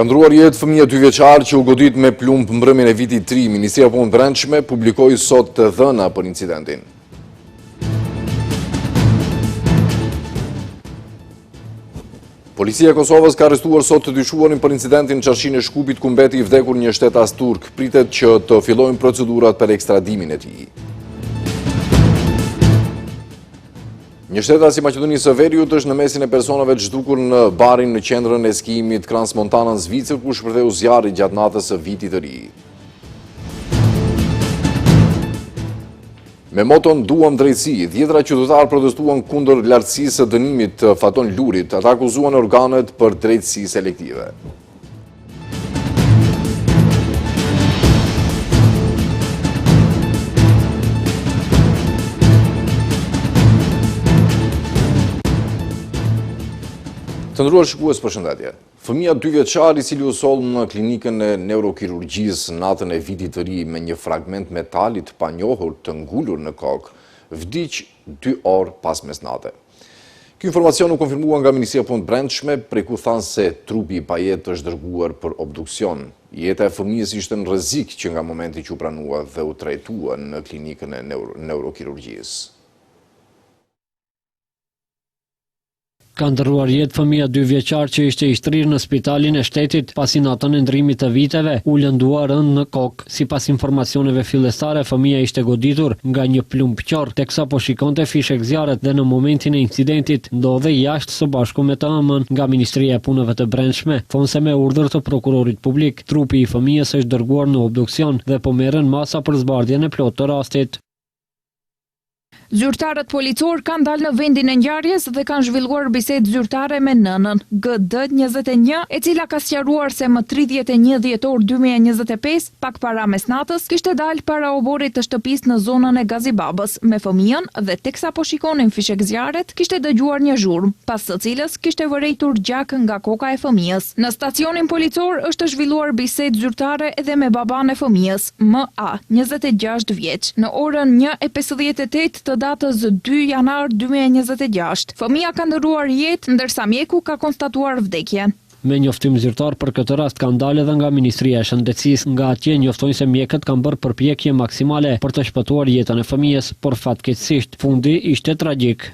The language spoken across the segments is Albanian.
Ka ndruar jetë fëmija 2 vjeçar që u godit me plumb mbrëmjen e vitit 3. Ministria e Punës Brendshme publikoi sot të dhëna për incidentin. Policia e Kosovës ka arrestuar sot të dyshuarin për incidentin në qarqinë e Shkupit ku mbeti i vdekur një shtetas turk. Pritet që të fillojnë procedurat për ekstradimin e tij. Një shtetas i Maqedonisë së Veriut është në mesin e personave të zhdukur në barin në qendrën e skijimit Crans Montana në Zvicër, ku shpërtheu zjarri gjatë natës së vitit të ri. Me moton "Duam drejtësi", 10 qytetarë protestuan kundër lartësisë së dënimit të Faton Lurit. Ata akuzuan organet për drejtësi selektive. Të nderuar shikues, përshëndetje. Fëmia 2 vjeçar i cili u soll në klinikën e neurokirurgjisë natën e vitit të ri me një fragment metali të panjohur të ngulur në kokë, vdiq 2 orë pas mesnate. Ky informacion u konfirmua nga Ministria e Punës Brendshme, prej ku thanë se trupi i pajet është dërguar për obduksion. Jeta e fëmijës ishte në rrezik që nga momenti që u pranua dhe u trajtua në klinikën e neurokirurgjisë. Ka ndërruar jetë fëmia 2 vjeçar që ishte i shtrirë në spitalin e shtetit pasi natën e ndrimit të viteve u lëndua rënd në kokë. Sipas informacioneve fillestare, fëmia ishte goditur nga një plumb qorr teksa po shikonte fishek zjarret dhe në momentin e incidentit ndodhej jashtë së bashku me të ëmën nga Ministria e Punëve të Brendshme. Thonë se me urdhër të prokurorit publik, trupi i fëmijës është dërguar në obduksion dhe po merren masa për zbardhjen e plotë të rastit. Zyrtarët policor kanë dalë në vendin e ngjarjes dhe kanë zhvilluar bisedë zyrtare me nënën GD 21, e cila ka sqaruar se më 31 dhjetor 2025, pak para mesnatës, kishte dalë para oborit të shtëpisë në zonën e Gazibabës me fëmijën dhe teksa po shikonin fishek zjarret, kishte dëgjuar një zhurmë, pas së cilës kishte vërejtur gjak nga koka e fëmijës. Në stacionin policor është zhvilluar bisedë zyrtare edhe me baban e fëmijës, MA, 26 vjeç. Në orën 1:58 të datës 2 janar 2026. Fëmia ka ndërruar jetë, ndërsa mjeku ka konstatuar vdekjen. Me njoftim zyrtar për këtë rast kanë dalë edhe nga Ministria e Shëndetësisë. Nga atje njoftojnë se mjekët kanë bërë përpjekje maksimale për të shpëtuar jetën e fëmijës, por fatkeqësisht fundi ishte tragjik.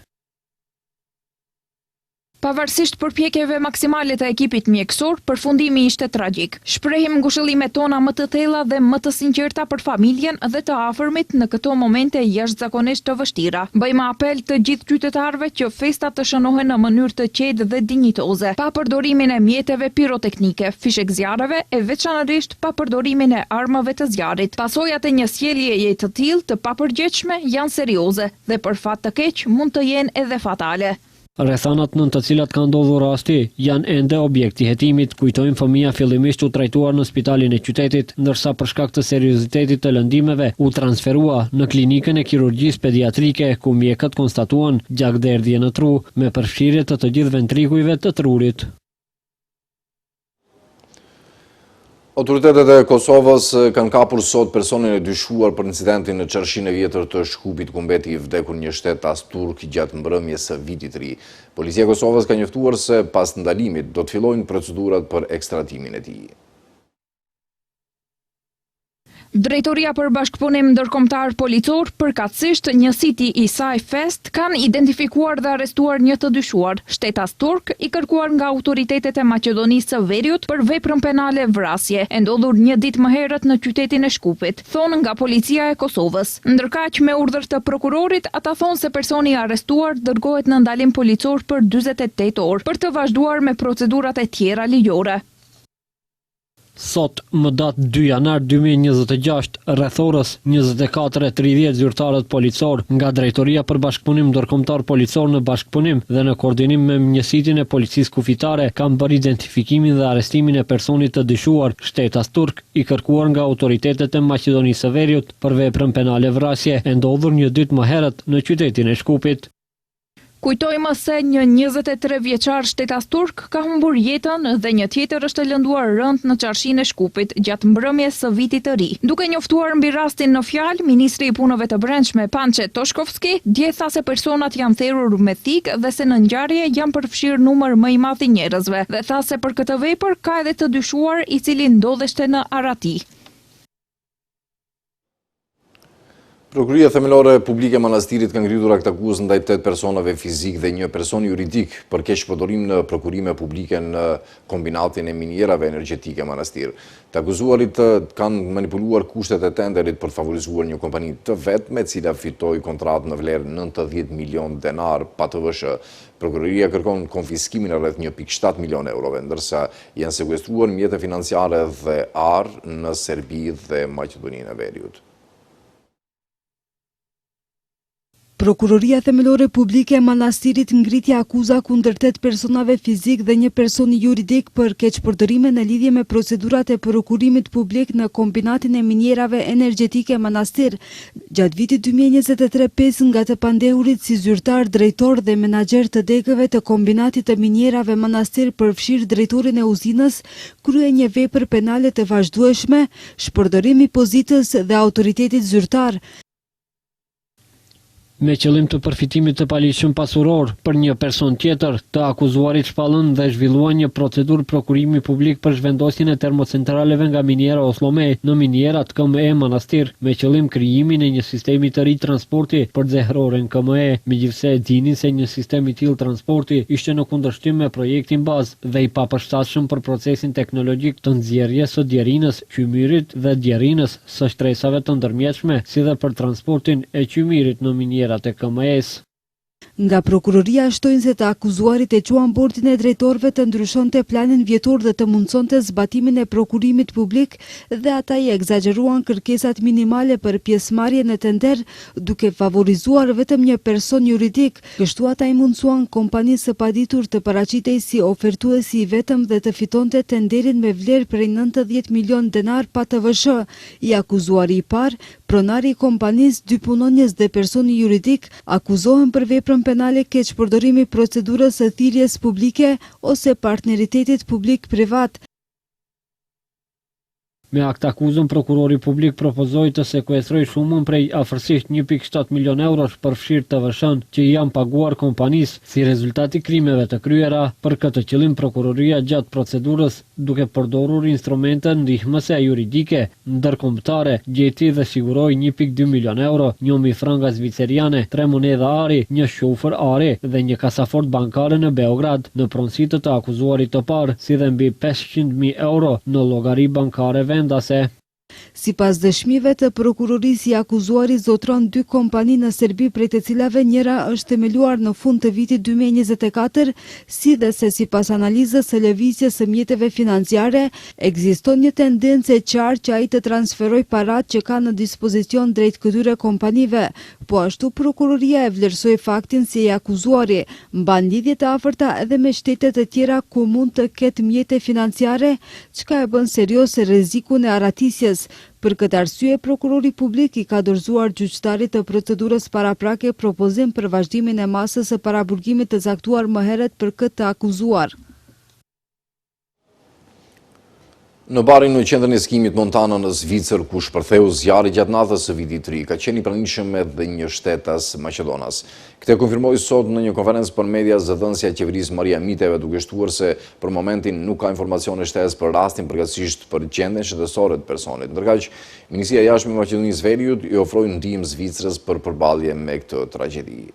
Pavarësisht përpjekjeve maksimale të ekipit mjekësor, përfundimi ishte tragjik. Shprehim ngushëllimet tona më të thella dhe më të sinqerta për familjen dhe të afërmit në këto momente jashtëzakonisht të vështira. Bëjmë apel të gjithë qytetarëve që festat të shënohen në mënyrë të qetë dhe dinjitoze, pa përdorimin e mjeteve piroteknike, fishek zjarreve e veçanërisht pa përdorimin e armëve të zjarrit. Pasojat e një sjelljeje të tillë të papërgjegjshme janë serioze dhe për fat të keq mund të jenë edhe fatale. Rrethanat nën të cilat ka ndodhur rasti janë ende objekti hetimit, kujtojnë fëmia fillimisht u trajtuar në spitalin e qytetit, ndërsa për shkak të seriozitetit të lëndimeve u transferua në klinikën e kirurgjisë pediatrike, ku mjekët konstatuan gjakderdhje në tru me përfshirje të gjithë ventrikujve të trurit. Autoritetet e Kosovës kanë kapur sot personin e dyshuar për incidentin në qarqinë e vjetër të Shkupit ku mbeti i vdekur një shtetas turk gjatë mbrëmjes së vitit të ri. Policia e Kosovës ka njoftuar se pas ndalimit do të fillojnë procedurat për ekstradimin e tij. Drejtoria për bashkëpunim ndërkombëtar policor, përkatësisht njësiti i saj Fest, kanë identifikuar dhe arrestuar një të dyshuar, shtetas turk i kërkuar nga autoritetet e Maqedonisë së Veriut për veprën penale vrasje, e ndodhur një ditë më herët në qytetin e Shkupit, thonë nga policia e Kosovës. Ndërkaq me urdhër të prokurorit, ata thonë se personi i arrestuar dërgohet në ndalim policor për 48 orë për të vazhduar me procedurat e tjera ligjore. Sot, më datë 2 janar 2026, rreth orës 24:30 zyrtarët policor nga Drejtoria për Bashkëpunim Ndërkombëtar Policor në bashkëpunim dhe në koordinim me njësitin e policisë kufitare kanë bërë identifikimin dhe arrestimin e personit të dyshuar, shtetas turk i kërkuar nga autoritetet e Maqedonisë së Veriut për veprën penale vrasje, e ndodhur një ditë më herët në qytetin e Shkupit. Kujtojmë se një 23 vjeçar shtetas turk ka humbur jetën dhe një tjetër është lënduar rënd në qarshinë e Shkupit gjatë mbrëmjes së vitit të ri. Duke njoftuar mbi rastin në fjalë, ministri i punëve të brendshme Pançe Toshkovski dje tha se personat janë therrur me thikë dhe se në ngjarje janë përfshirë numër më i madh i njerëzve dhe tha se për këtë vepër ka edhe të dyshuar i cili ndodheshte në Arati. Prokuroria Themelore Publike e Manastirit ka ngritur akt akuzë ndaj 8 personave fizik dhe një person juridik për keqpërdorim në prokurime publike në kombinatin e minierave energjetike Manastir. Të akuzuarit kanë manipuluar kushtet e tenderit për të favorizuar një kompani të vetme, e cila fitoi kontratë në vlerë 90 milion denar pa të vëshë. Prokuroria kërkon konfiskimin e rreth 1.7 milion eurove, ndërsa janë sekuestruar mjete financiare dhe arë në Serbi dhe Maqedoninë e Veriut. Prokuroria Themelore Publike e Manastirit ngriti akuza kundër 8 personave fizik dhe një person juridik për keqpërdorime në lidhje me procedurat e prokurimit publik në kombinatin e minierave energjetike Manastir. Gjatë vitit 2023, 5 nga të pandehurit si zyrtar, drejtor dhe menaxher të degëve të kombinatit të minierave Manastir përfshirë drejtorin e uzinës, krye një vepër penale të vazhdueshme, shpërdorim i pozitës dhe autoritetit zyrtar. Me qëllim të përfitimit të paligjshëm pasuror për një person tjetër, të akuzuarit shpallën dhe zhvilluan një procedurë prokurimi publik për zhvendosjen e termocentraleve nga miniera Oslome në minierat KME Manastir, me qëllim krijimin e një sistemi të ri transporti për xehroren KME, megjithse e dinin se një sistem i tillë transporti ishte në kundërshtim me projektin bazë dhe i papërshtatshëm për procesin teknologjik të nxjerrjes së djerinës, qymyrit dhe djerinës së shtresave të ndërmjetshme, si dhe për transportin e qymyrit në miniera e KME-s. Nga prokuroria shtojnë se të akuzuarit e quan bordin e drejtorëve të ndryshonte planin vjetor dhe të mundsonte zbatimin e prokurimit publik dhe ata i egzageruan kërkesat minimale për pjesëmarrje në tender, duke favorizuar vetëm një person juridik. Kështu ata i mundsuan kompanisë së paditur të paraqitej si ofertuesi i vetëm dhe të fitonte tenderin me vlerë prej 90 milion denar pa të vëshë. I akuzuari i parë, pronari i kompanisë, 2 punonjës dhe personi juridik akuzohen për veprën penale keqpërdorimi procedurës së thirrjes publike ose partneritetit publik-privat. Me akt akuzën, prokurori publik propozoi të sekuestroj shumën prej afërsisht 1.7 milion eurosh përfshirë të vëshën që i janë paguar kompanisë si rezultati krimeve të kryera. Për këtë qëllim, prokuroria gjatë procedurës, duke përdorur instrumente ndihmëse juridike ndërkombëtare, gjeti dhe siguroi 1.2 milion euro, 1.000 franga zviceriane, 3 monedha ari, një shofer ari dhe një kasafort bankare në Beograd, në pronësi të akuzuarit të parë, si dhe mbi 500.000 euro në llogari bankare vendase. Sipas dëshmive të prokurorisë, i akuzuari zotron 2 kompani në Serbi, prej të cilave njëra është themeluar në fund të vitit 2024, si dhe se sipas analizës së lëvizjes së mjeteve financiare, ekziston një tendencë e qartë që ai të transferoj parat që ka në dispozicion drejt këtyre kompanive. Po ashtu, prokuroria e vlerësoi faktin se i akuzuari mban lidhje të afërta edhe me shtete të tjera ku mund të ketë mjete financiare, çka e bën serioz rrezikun e aratisjes. Për këtë arsye, prokurori publik i ka dorëzuar gjyqtarit të procedurës paraprake propozim për vazhdimin e masës së paraburgimit të caktuar më herët për këtë të akuzuar. Në barin në qendrën e skimit Montana në Zvicër, ku shpërtheu zjarri gjatë natës së vitit të ri, ka qenë i pranishëm edhe një shtetas Maqedonas. Këtë konfirmoi sot në një konferencë për media zëdhënësja e qeverisë Maria Miteve, duke shtuar se për momentin nuk ka informacione shtesë për rastin, përkatësisht për gjendjen shëndetësore të personit. Ndërkaq, Ministria e Jashtme e Maqedonisë Veriut i ofroi ndihmë Zvicrës për përballje me këtë tragjedi.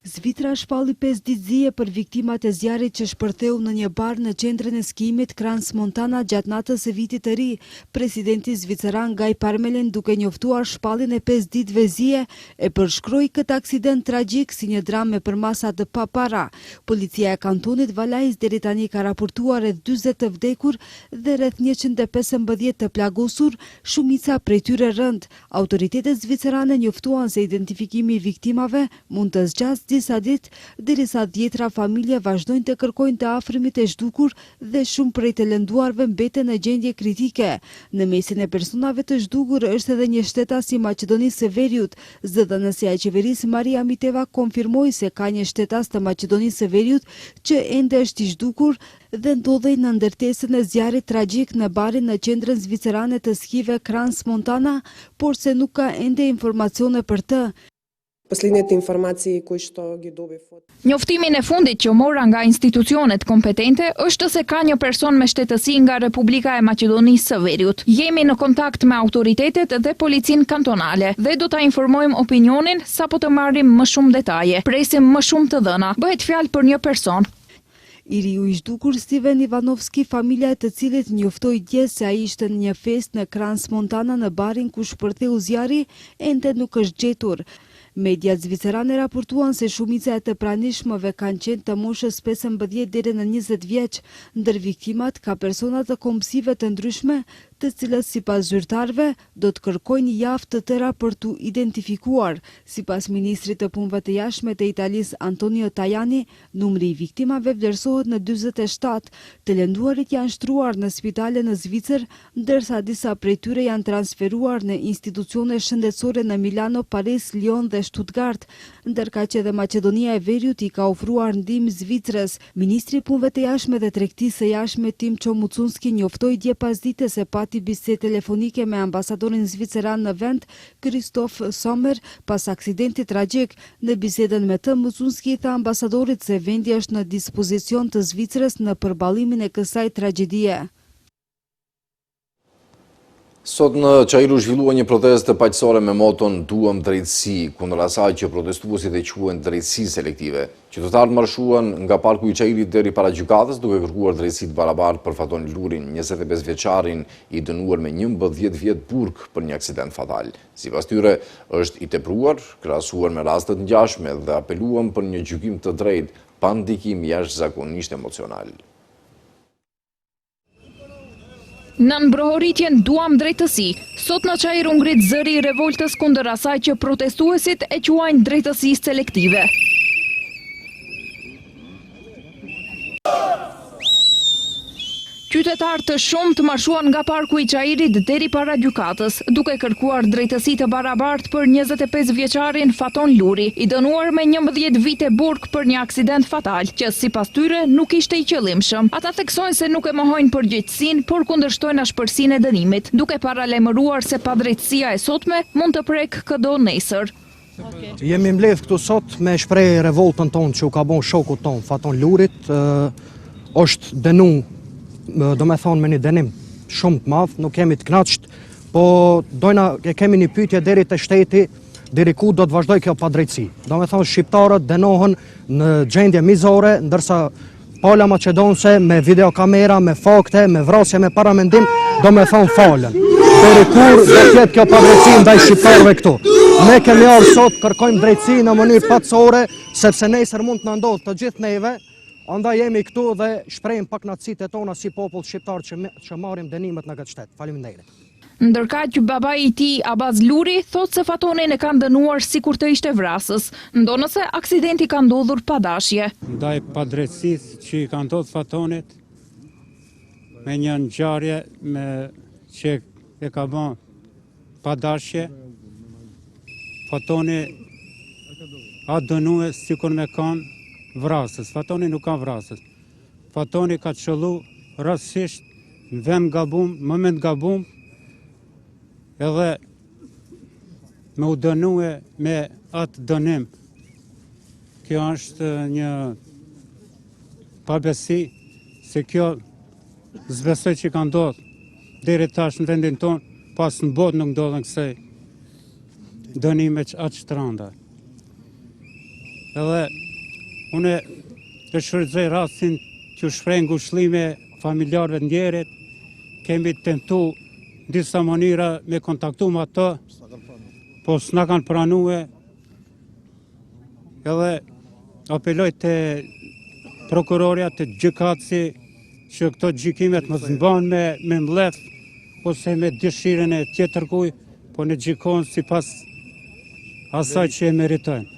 Zvicra shpalli 5 ditë zije për viktimat e zjarrit që shpërtheu në një bar në qendrën e skimit Crans Montana gjatë natës së vitit të ri. Presidenti zviceran Gaj Parmelin, duke njoftuar shpalljen e 5 ditëve zije, e përshkroi këtë aksident tragjik si një dramë me përmasa të papara. Policia e kantonit Valais deri tani ka raportuar rreth 40 të vdekur dhe rreth 115 të plagosur, shumica prej tyre rënd. Autoritetet zvicerane njoftuan se identifikimi i viktimave mund të zgjasë disa ditë, derisa dhjetra familje vazhdojnë të kërkojnë të afërmit e zhdukur dhe shumë prej të lënduarve mbeten në gjendje kritike. Në mesin e personave të zhdukur është edhe një shtetas i Maqedonisë së Veriut. Zëdhënësja e qeverisë Maria Miteva konfirmoi se ka një shtetas të Maqedonisë së Veriut që ende është i zhdukur dhe ndodhej në ndërtesën e zjarrit tragjik në barin në qendrën zvicerane të skive Crans-Montana, por se nuk ka ende informacione për të. Последните информации кои што ги добив од Njoftimin e fundit që mora nga institucionet kompetente është se ka një person me shtetësi nga Republika e Maqedonisë së Veriut. Jemi në kontakt me autoritetet dhe policinë kantonale dhe do ta informojmë opinionin sapo të marrim më shumë detaje. Presim më shumë të dhëna. Bëhet fjalë për një person. I riu i zhdukur Steven Ivanovski, familja e të cilit njoftoi dje se ai ishte në një festë në Crans-Montana në barin ku shpërtheu zjarri, ende nuk është gjetur. Mediat zvicerane raportuan se shumica e të pranishmëve kanë qenë të moshës 15 deri në 20 vjeç, ndër viktimat ka persona të kombësive të ndryshme, të cilët sipas zyrtarëve do të kërkojnë javë të tëra për tu identifikuar. Sipas ministrit të punëve të jashtme të Italisë Antonio Tajani, numri i viktimave vlerësohet në 47. Të lënduarit janë shtruar në spitale në Zvicër, ndërsa disa prej tyre janë transferuar në institucione shëndetësore në Milano, Paris, Lyon dhe Stuttgart, ndërka që edhe Maqedonia e Veriut i ka ofruar ndihmë Zvicrës. Ministri i punëve të jashtme dhe tregtisë së jashtme Tim Çomucunski njoftoi dje pasdite se pati bisedë telefonike me ambasadorin zviceran në vend, Kristof Sommer, pas aksidentit tragjik. Në bisedën me të, Mucunski tha ambasadorit se vendi është në dispozicion të Zvicrës në përballimin e kësaj tragjedie. Sot në Çajiru zhvillua një protestë paqësore me moton "Duam drejtësi", kundër asaj që protestuesit e quajnë drejtësi selektive. Qytetarët marshuan nga parku i Çajirit deri para gjykatës duke kërkuar drejtësi të barabartë për Faton Lurin, 25 vjeçarin i dënuar me 11 vjet burg për një aksident fatal. Sipas tyre, është i tepruar, krahasuar me rastet ngjashme dhe apeluan për një gjykim të drejtë pa ndikim jashtëzakonisht emocional. Në mbrohoritjen "Duam drejtësi", sot në Çajiru ngrit zëri i revoltës kundër asaj që protestuesit e quajnë drejtësi selektive. Qytetarë të shumtë marshuan nga parku i Çajirit deri para gjykatës, duke kërkuar drejtësi të barabartë për 25 vjeçarin Faton Luri, i dënuar me 11 vite burg për një aksident fatal, që sipas tyre nuk ishte i qëllimshëm. Ata theksojnë se nuk e mohojnë përgjegjësinë, por kundërshtojnë ashpërsinë e dënimit, duke paralajmëruar se padrejtësia e sotme mund të prek këdo nesër. Jemi mbledh këtu sot me shpreh revoltën tonë që u ka bon shokut tonë Faton Lurit, është dënu do me thonë me një dënim shumë të madh, nuk kemi të kënaqur, po e kemi një pyetje deri te shteti, deri ku do të vazhdoj kjo padrejtësi. Do me thonë shqiptarët dënohen në gjendje mizore, ndërsa pala maqedonse me videokamera, me fakte, me vrasje, me paramendim, do me thonë falen. Deri kur do të jetë kjo padrejtësi ndaj shqiptarëve këtu. Ne kemi ardhur sot, kërkojmë drejtësi në mënyrë paqësore, sepse nesër mund të na ndodhë të gjithë neve. Andaj jemi këtu dhe shprehim pak kënaqësitë tona si popull shqiptar që marrim dënimet në këtë shtet. Faleminderit. Ndërkaq babai i tij Abaz Luri thotë se Fatonin e kanë dënuar sikur të ishte vrasës, ndonëse aksidenti ka ndodhur pa dashje. Ndaj padrejtësisë që i ka ndodhur Fatonit me një ngjarje që e ka bën pa dashje, Fatoni a dënuar sikur me kanë vrasës. Fatoni nuk ka vrasës. Fatoni ka qëllu rastësisht në vend gabum, moment gabum, edhe me u dënue me atë dënim. Kjo është një pabesi se kjo zbesoj që ka ndodhë deri tash në vendin tonë, pas në botë nuk ndodhën kësej dënime që atë shtranda. Edhe une të shfrytëzoj rastin që shpreh ngushëllime familjarëve të njerit, kemi tentu në disa mënyra me kontaktu me ato, po s'na kanë pranue, edhe apeloj të prokuroria, të gjykatësi, që këto gjykimet mos mban me mlef, ose me dëshirën e tjetër kuj, po në gjykon sipas asaj që e meritojnë.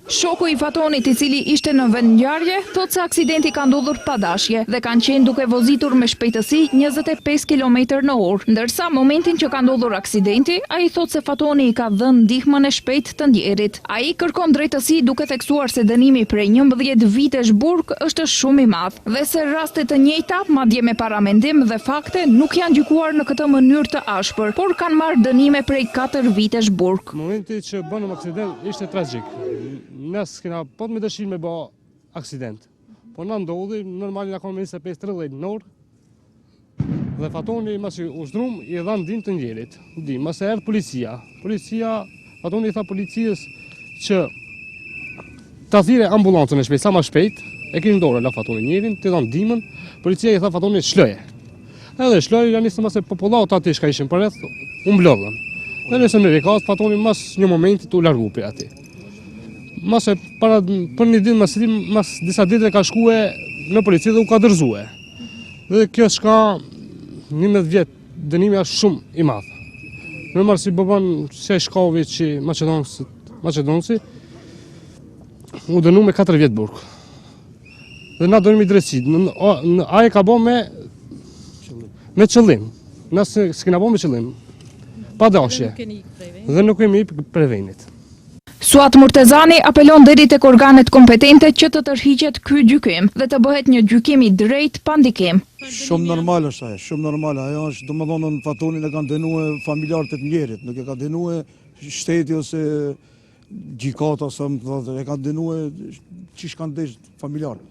Shoku i Fatonit, i cili ishte në vend ngjarje, thot se aksidenti ka ndodhur pa dashje dhe kanë qenë duke vozitur me shpejtësi 25 km/h, ndërsa momentin që ka ndodhur aksidenti, ai thot se Fatoni i ka dhënë ndihmën e shpejtë të ndjerit. Ai kërkon drejtësi duke theksuar se dënimi prej 11 vitesh burg është shumë i madh dhe se raste të njëjta, madje me paramendim dhe fakte, nuk janë gjykuar në këtë mënyrë të ashpër, por kanë marrë dënime prej 4 vitesh burg. Momenti që bënëm aksident ishte tragjik. Nes kena pot me dëshirë me bë aksident. Po na ndodhi, normali na konë 25-30 në orë. Dhe Fatoni masi u zdrum i dha ndihmë të njerit. Masi erdhi policia. Fatoni i tha policisë që ta thirrë ambulancën e shpejt, sa më shpejt, e keni dorë la Fatoni njerin, të dha ndihmën. Policia i tha Fatoni shloje. Edhe shloje janë nisë masi popullata aty që ishin përreth, u mblodhën. Dhe nëse në rikas, Fatoni mas një momenti të u largu për ati. Për një ditë, mas disa ditë ka shkue në polici dhe u ka dërzue. Dhe kjo shka 11 vjetë, dënimi është shumë i madhë. Në marë si bëban se shkavi që Macedonësi, u dënu me 4 vjetë burg. Dhe na dënimi drejtësi. Aje ka bo me qëllim. Nësë s'kina bo me qëllim. Pa dashje. Dhe nuk kemi i prevenit. Suat Murtezani apelon deri tek organet kompetente që të tërhiqet ky gjykim dhe të bëhet një gjykim i drejtë pa ndikim. Shumë normal është ajo, shumë normal. Ajo është, domethënë, në Fatonin e kanë dënuar familjarët e të njerit, nuk e ka dënuar shteti ose gjykata ose e kanë dënuar çish kanë desh familjarë.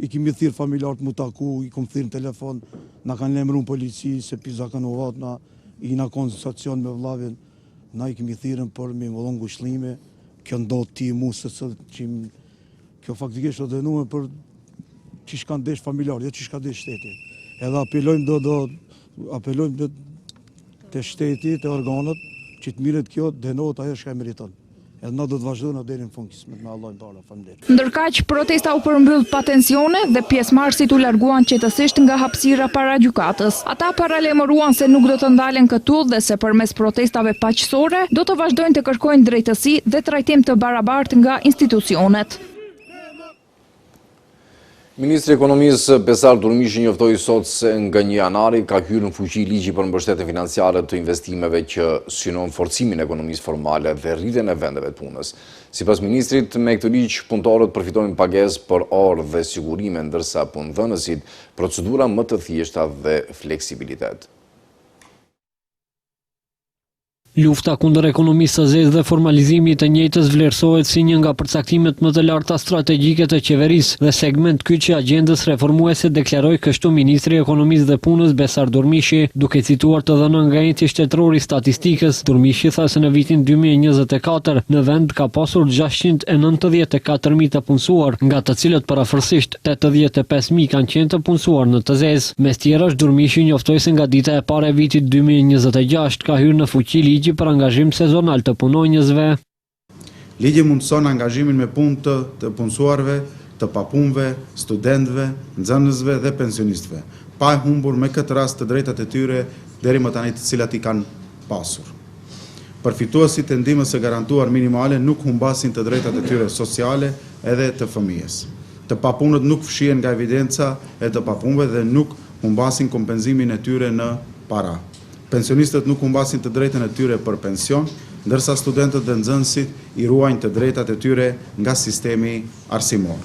I kemi thirr familjarët mu taku, i kom thirr në telefon, na kanë lemruar polici se pisa kanë uvat na i na konsultacion me vllavin, na i kemi thirrën për me vëllon ngushëllime. Kjo ndodh ti mu se kjo faktikisht do dënuar për çish kanë desh familjarë, jo çish ka desh shteti. Edhe apelojmë te shteti, te organet që të mirët kjo dënohet ajo që e meriton. Edhe na do të vazhdojmë deri në fund kismet me Allahun para, faleminderit. Ndërkaq protesta u përmbyll pa tensione dhe pjesëmarrësit u larguan qetësisht nga hapësira para gjykatës. Ata paralajmëruan se nuk do të ndalen këtu dhe se përmes protestave paqësore do të vazhdojnë të kërkojnë drejtësi dhe trajtim të barabartë nga institucionet. Ministri i Ekonomisë Besar Durmishi njoftoi sot se nga 1 janari ka hyrë në fuqi ligji për mbështetje financiare të investimeve që synon forcimin e ekonomisë formale dhe rritjen e vendeve të punës. Sipas ministrit, me këtë ligj punëtorët përfitojnë pagesë për orë dhe sigurime, ndërsa punëdhënësit procedura më të thjeshta dhe fleksibilitet. Lufta kundër ekonomisë së zezë dhe formalizimit të njëjtës vlerësohet si një nga përcaktimet më të larta strategjike të qeverisë dhe segment kyç i agjendës reformuese, deklaroi kështu ministri i Ekonomisë dhe Punës Besar Durmishi, duke cituar të dhënën nga enti shtetëror i statistikës. Durmishi tha se në vitin 2024 në vend ka pasur 694.000 të punësuar, nga të cilët parafërsisht 85.000 kanë qenë të punësuar në të zezë. Mes tjerash, Durmishi njoftoi se nga dita e parë e vitit 2026 ka hyrë në fuqi ligji për angazhim sezonal të punonjësve. Ligji mundëson angazhimin me punë të punësuarve, të papunëve, studentëve, nxënësve dhe pensionistëve, pa e humbur me këtë rast të drejtat e tyre deri më tani të cilat i kanë pasur. Përfituesit e ndihmës së garantuar minimale nuk humbasin të drejtat e tyre sociale edhe të fëmijës. Të papunët nuk fshihen nga evidenca e të papunëve dhe nuk humbasin kompenzimin e tyre në para. Pensionistët nuk humbasin të drejtën e tyre për pension, ndërsa studentët dhe nxënësit i ruajnë të drejtat e tyre nga sistemi arsimor.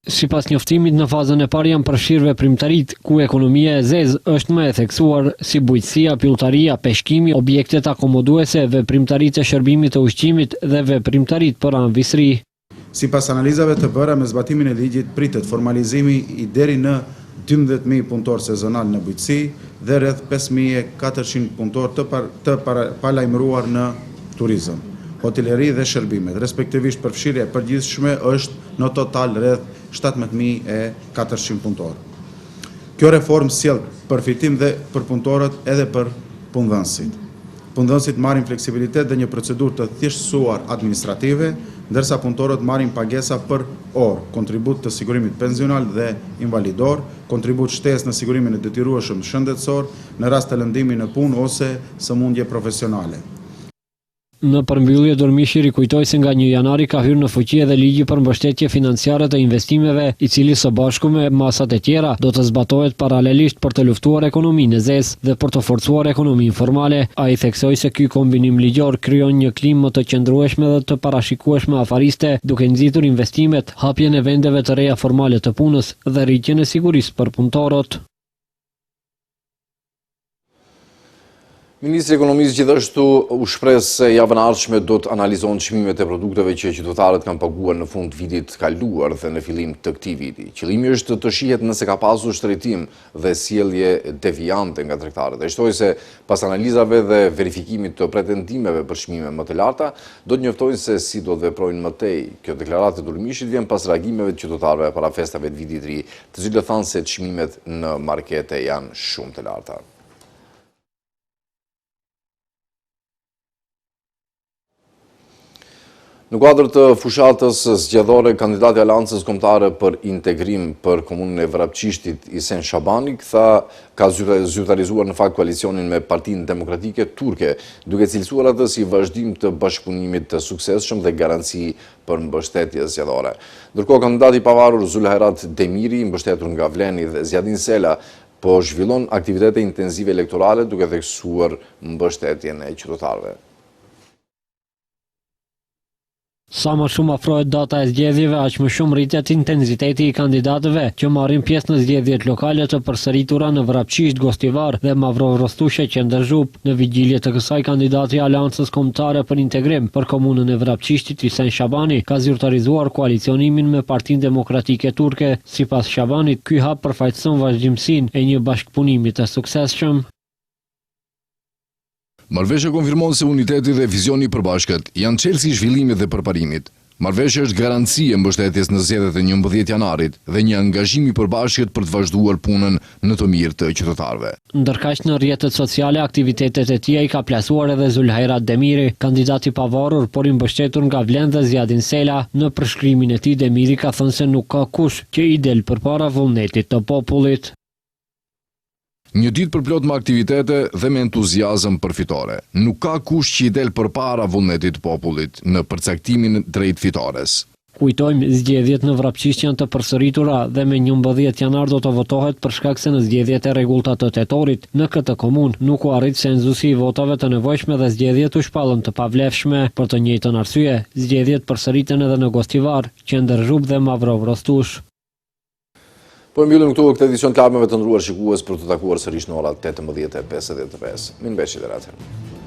Sipas njoftimit, në fazën e parë janë përfshirë veprimtaritë ku ekonomia e zezë është më e theksuar, si bujqësia, pylltaria, peshkimi, objektet akomoduese, veprimtaritë e shërbimit të ushqimit dhe veprimtaritë për anëvisri. Sipas analizave të bëra me zbatimin e ligjit, pritet formalizimi i deri në 12.000 punëtor sezonal në bujqësi dhe rreth 5.400 punëtor të palajmëruar në turizëm, hoteleri dhe shërbimet. Respektivisht përfshirja e përgjithshme është në total rreth 17.400 punëtor. Kjo reformë sjell përfitim dhe për punëtorët edhe për punëdhënësit. Punëdhënësit marrin fleksibilitet dhe një procedurë të thjeshtësuar administrative, ndërsa punëtorët marrin pagesa për orë, kontribut të sigurimit pensional dhe invalidor, kontribut shtesë në sigurimin e detyrueshëm shëndetësor në rast të lëndimit në punë ose sëmundje profesionale. Në përmbyllje, Durmishi rikujtoi se nga 1 janari ka hyrë në fuqi edhe ligji për mbështetje financiare të investimeve, i cili së bashku me masat e tjera do të zbatohet paralelisht për të luftuar ekonominë e zezë dhe për të forcuar ekonominë formale. Ai theksoi se ky kombinim ligjor krijon një klimë më të qëndrueshme dhe të parashikueshme afariste, duke nxitur investimet, hapjen e vendeve të reja formale të punës dhe rritjen e sigurisë për punëtorët. Ministri i Ekonomisë gjithashtu u shpreh se javën e ardhshme do të analizojnë çmimet e produkteve që qytetarët kanë paguar në fund vitit kaluar dhe në fillim të këtij viti. Qëllimi është të shihet nëse ka pasur shtrejtim dhe sjellje deviante nga tregtarët. Ai shtoi se pas analizave dhe verifikimit të pretendimeve për çmime më të larta, do të njoftojnë se si do të veprojnë më tej. Kjo deklaratë e Durmishit vjen pas reagimeve të qytetarëve para festave të vitit të ri, të cilët thanë se çmimet në markete janë shumë të larta. Në kuadër të fushatës zgjedhore, kandidati i Aleancës Kombëtare për Integrim për komunën e Vrapçishtit, Isen Shabani, ka zyrtarizuar në fakt koalicionin me Partinë Demokratike Turke, duke cilësuar atë si vazhdim të bashkëpunimit të suksesshëm dhe garanci për mbështetje zgjedhore. Ndërkohë, kandidati i pavarur Zulhajrat Demiri, mbështetur nga Vleni dhe Zjadin Sela, po zhvillon aktivitete intensive elektorale duke theksuar mbështetjen e qytetarëve. Sa më shumë afrohet data e zgjedhjeve, aq më shumë rritet intensiteti i kandidatëve që marrin pjesë në zgjedhjet lokale të përsëritura në Vrapçisht, Gostivar dhe Mavrovë-Rostushe, Qendër-Zhup. Në vigjilje të kësaj, kandidati i Aleancës Kombëtare për Integrim për komunën e Vrapçishtit, Isen Shabani, ka zyrtarizuar koalicionimin me Partinë Demokratike Turke. Sipas Shabanit, ky hap përfaqëson vazhdimsinë e një bashkëpunimi të suksesshëm. Marrëveshja konfirmon se uniteti dhe vizioni i përbashkët janë çelësi i zhvillimit dhe përparimit. Marrëveshja është garanci e mbështetjes në zgjedhjet e 11 janarit dhe një angazhim i përbashkët për të vazhduar punën në të mirë të qytetarëve. Ndërkaq në rrjetet sociale, aktivitetet e tij ka plasuar edhe Zulhajrat Demiri, kandidati i pavarur por i mbështetur nga Vlen dhe Zjadin Sela. Në përshkrimin e tij, Demiri ka thënë se nuk ka kush që i del përpara vullnetit të popullit. Një ditë përplot me aktivitete dhe me entuziazëm për fitore. Nuk ka kush që i del përpara vullnetit të popullit në përcaktimin drejt fitores. Kujtojmë, zgjedhjet në Vrapçisht janë të përsëritura dhe me 11 janar do të votohet për shkak se në zgjedhjet e rregullta të tetorit në këtë komunë nuk u arrit censusi i votave të nevojshme dhe zgjedhjet u shpallën të pavlefshme. Për të njëjtën arsye, zgjedhjet përsëriten edhe në Gostivar, Qendër-Zhup dhe Mavrovë-Rostush. Po mbyllim këtu këtë edicion të lajmeve, të nderuar shikues, për të takuar sërish në orat 18:55. Mirëmbëjtje deri atëherë.